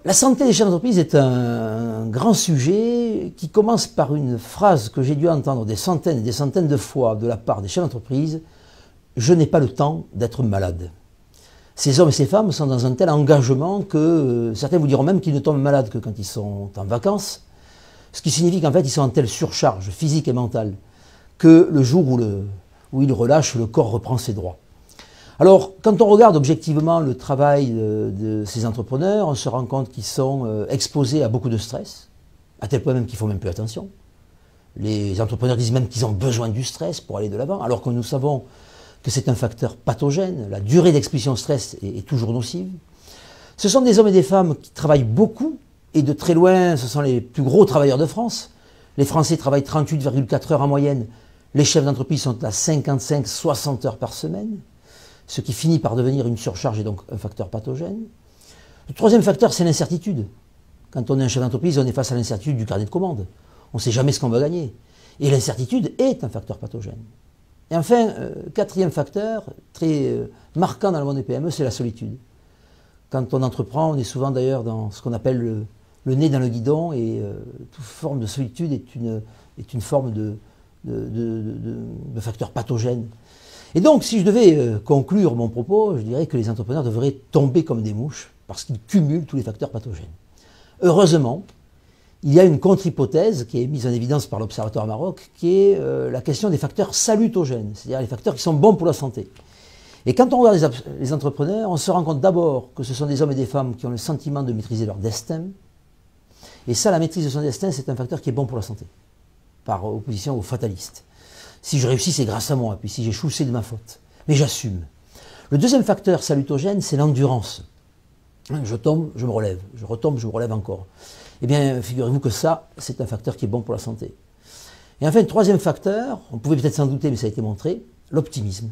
La santé des chefs d'entreprise est un grand sujet qui commence par une phrase que j'ai dû entendre des centaines et des centaines de fois de la part des chefs d'entreprise: « Je n'ai pas le temps d'être malade ». Ces hommes et ces femmes sont dans un tel engagement que certains vous diront même qu'ils ne tombent malades que quand ils sont en vacances, ce qui signifie qu'en fait ils sont en telle surcharge physique et mentale que le jour où ils relâchent, le corps reprend ses droits. Alors, quand on regarde objectivement le travail de ces entrepreneurs, on se rend compte qu'ils sont exposés à beaucoup de stress, à tel point même qu'ils font même plus attention. Les entrepreneurs disent même qu'ils ont besoin du stress pour aller de l'avant, alors que nous savons que c'est un facteur pathogène. La durée d'exposition au stress est toujours nocive. Ce sont des hommes et des femmes qui travaillent beaucoup, et de très loin, ce sont les plus gros travailleurs de France. Les Français travaillent 38,4 heures en moyenne. Les chefs d'entreprise sont à 55-60 heures par semaine, ce qui finit par devenir une surcharge et donc un facteur pathogène. Le troisième facteur, c'est l'incertitude. Quand on est un chef d'entreprise, on est face à l'incertitude du carnet de commandes. On ne sait jamais ce qu'on va gagner. Et l'incertitude est un facteur pathogène. Et enfin, quatrième facteur, très marquant dans le monde des PME, c'est la solitude. Quand on entreprend, on est souvent d'ailleurs dans ce qu'on appelle le nez dans le guidon, et toute forme de solitude est une forme de facteur pathogène. Et donc, si je devais conclure mon propos, je dirais que les entrepreneurs devraient tomber comme des mouches, parce qu'ils cumulent tous les facteurs pathogènes. Heureusement, il y a une contre-hypothèse qui est mise en évidence par l'Observatoire Maroc, qui est la question des facteurs salutogènes, c'est-à-dire les facteurs qui sont bons pour la santé. Et quand on regarde les entrepreneurs, on se rend compte d'abord que ce sont des hommes et des femmes qui ont le sentiment de maîtriser leur destin. Et ça, la maîtrise de son destin, c'est un facteur qui est bon pour la santé, par opposition aux fatalistes. Si je réussis, c'est grâce à moi, puis si j'échoue, c'est de ma faute. Mais j'assume. Le deuxième facteur salutogène, c'est l'endurance. Je tombe, je me relève. Je retombe, je me relève encore. Eh bien, figurez-vous que ça, c'est un facteur qui est bon pour la santé. Et enfin, le troisième facteur, on pouvait peut-être s'en douter, mais ça a été montré, l'optimisme.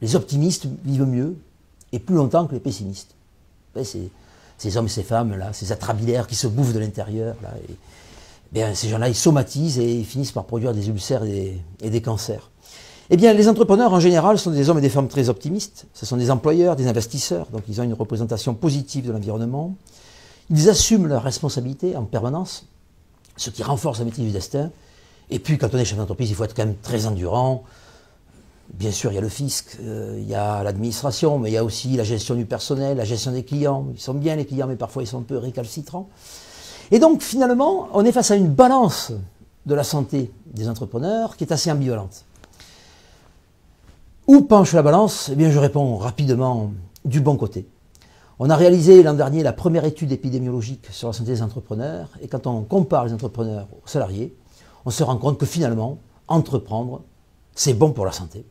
Les optimistes vivent mieux et plus longtemps que les pessimistes. Ces hommes et ces femmes-là, ces atrabilaires qui se bouffent de l'intérieur, là, bien, ces gens-là, ils somatisent et ils finissent par produire des ulcères et des cancers. Eh bien, les entrepreneurs, en général, sont des hommes et des femmes très optimistes. Ce sont des employeurs, des investisseurs, donc ils ont une représentation positive de l'environnement. Ils assument leurs responsabilités en permanence, ce qui renforce la maîtrise du destin. Et puis, quand on est chef d'entreprise, il faut être quand même très endurant. Bien sûr, il y a le fisc, il y a l'administration, mais il y a aussi la gestion du personnel, la gestion des clients. Ils sont bien les clients, mais parfois ils sont un peu récalcitrants. Et donc, finalement, on est face à une balance de la santé des entrepreneurs qui est assez ambivalente. Où penche la balance? Eh bien, je réponds rapidement du bon côté. On a réalisé l'an dernier la première étude épidémiologique sur la santé des entrepreneurs, et quand on compare les entrepreneurs aux salariés, on se rend compte que finalement, entreprendre, c'est bon pour la santé.